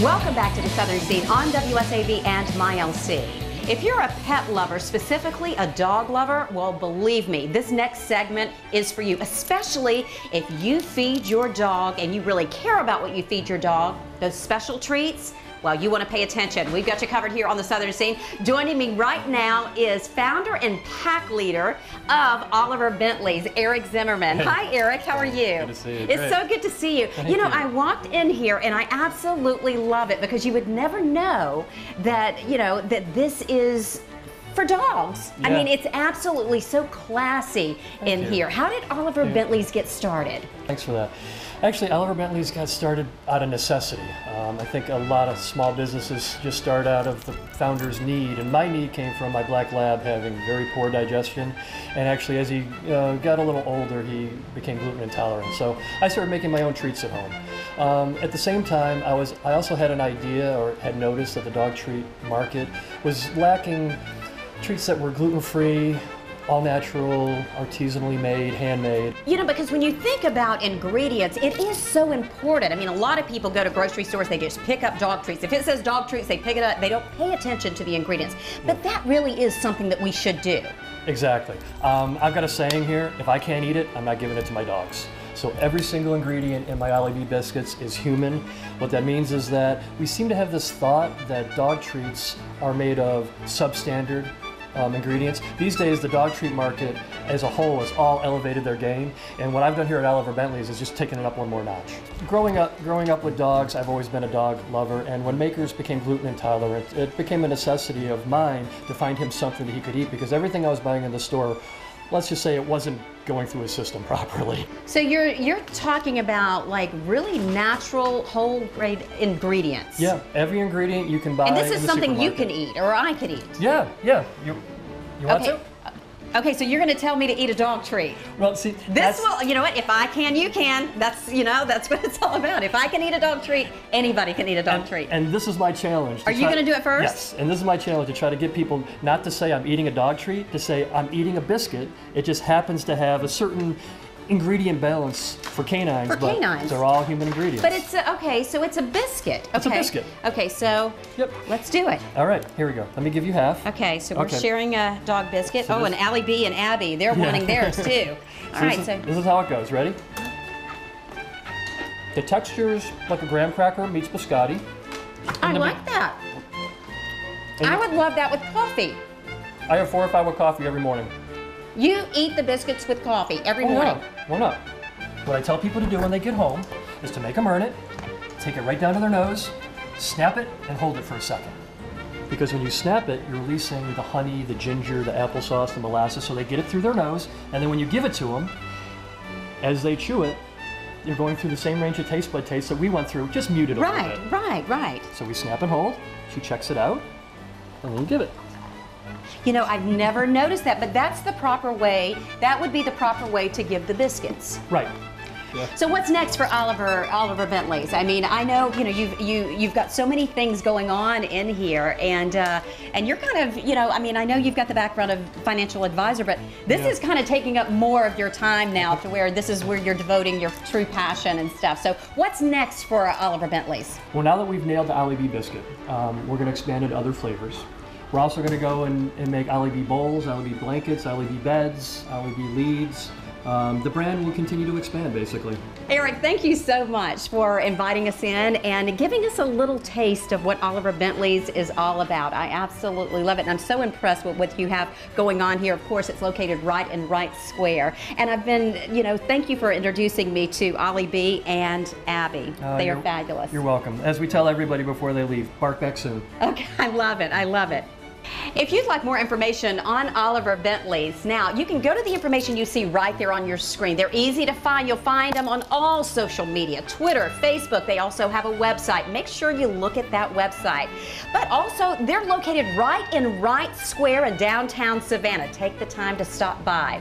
Welcome back to the Southern Scene on WSAV and MyLC. If you're a pet lover, specifically a dog lover, well, believe me, this next segment is for you, especially if you feed your dog and you really care about what you feed your dog, those special treats. Well, you want to pay attention. We've got you covered here on the Southern Scene. Joining me right now is founder and pack leader of Oliver Bentley's, Eric Zimmerman. Hi, Eric. How are you? Good to see you. It's so good to see you. Thank you know, you. I walked in here and I absolutely love it because you would never know that, that this is for dogs. Yeah. I mean, it's absolutely so classy in here. How did Oliver Bentley's get started? Thanks for that. Actually, Oliver Bentley's got started out of necessity. I think a lot of small businesses just start out of the founder's need, and my need came from my black lab having very poor digestion, and actually as he got a little older, he became gluten intolerant. So I started making my own treats at home. At the same time, I also had an idea, or had noticed that the dog treat market was lacking treats that were gluten-free, all natural, artisanally made, handmade. You know, because when you think about ingredients, it is so important. I mean, a lot of people go to grocery stores, they just pick up dog treats. If it says dog treats, they pick it up, they don't pay attention to the ingredients. But that really is something that we should do. Exactly. I've got a saying here, if I can't eat it, I'm not giving it to my dogs. So every single ingredient in my Ollie B biscuits is human. What that means is that we seem to have this thought that dog treats are made of substandard ingredients. These days, the dog treat market as a whole has all elevated their game, and what I've done here at Oliver Bentley's is just taking it up one more notch. Growing up with dogs, I've always been a dog lover, and when Makers became gluten intolerant, it became a necessity of mine to find him something that he could eat, because everything I was buying in the store, let's just say it wasn't going through his system properly. So you're talking about like really natural, whole grade ingredients. Yeah, every ingredient you can buy. And this is in the something you supermarket. can eat, or I could eat. Yeah. You want to? Okay, so you're going to tell me to eat a dog treat. Well, see, This will, you know what, if I can, you can. That's what it's all about. If I can eat a dog treat, anybody can eat a dog treat. And this is my challenge. Are you going to do it first? Yes, and this is my challenge, to try to get people not to say I'm eating a dog treat, to say I'm eating a biscuit. It just happens to have a certain ingredient balance for canines, but they're all human ingredients. But it's okay, so it's a biscuit. Okay. It's a biscuit. Okay, so let's do it. All right, here we go. Let me give you half. Okay, so we're sharing a dog biscuit. So and Allie B and Abby, they're wanting theirs too. All right, this is how it goes. Ready? The texture is like a graham cracker meets biscotti. I like that. I would love that with coffee. I have 4 or 5 with coffee every morning. You eat the biscuits with coffee every morning. Why not? What I tell people to do when they get home is to make them earn it, take it right down to their nose, snap it, and hold it for a second. Because when you snap it, you're releasing the honey, the ginger, the applesauce, the molasses, so they get it through their nose, and then when you give it to them, as they chew it, you're going through the same range of taste bud taste that we went through, just muted a little bit. Right. So we snap and hold, she checks it out, and then you give it. You know, I've never noticed that, but that's the proper way. That would be the proper way to give the biscuits. Right. Yeah. So what's next for Oliver Bentley's? I mean, I know you've got so many things going on in here, and you're kind of I mean, I know you've got the background of financial advisor, but this is kind of taking up more of your time now, to where this is where you're devoting your true passion and stuff. So what's next for Oliver Bentley's? Well, now that we've nailed the Ollie B biscuit, we're going to expand it to other flavors. We're also going to go and make Ollie B bowls, Ollie B blankets, Ollie B beds, Ollie B leads. The brand will continue to expand, basically. Eric, thank you so much for inviting us in and giving us a little taste of what Oliver Bentley's is all about. I absolutely love it, and I'm so impressed with what you have going on here. Of course, it's located right in Wright Square. And I've been, thank you for introducing me to Ollie B and Abby. They are fabulous. You're welcome. As we tell everybody before they leave, bark back soon. Okay, I love it. I love it. If you'd like more information on Oliver Bentley's, now you can go to the information you see right there on your screen. They're easy to find. You'll find them on all social media, Twitter, Facebook. They also have a website. Make sure you look at that website. But also, they're located right in Wright Square in downtown Savannah. Take the time to stop by.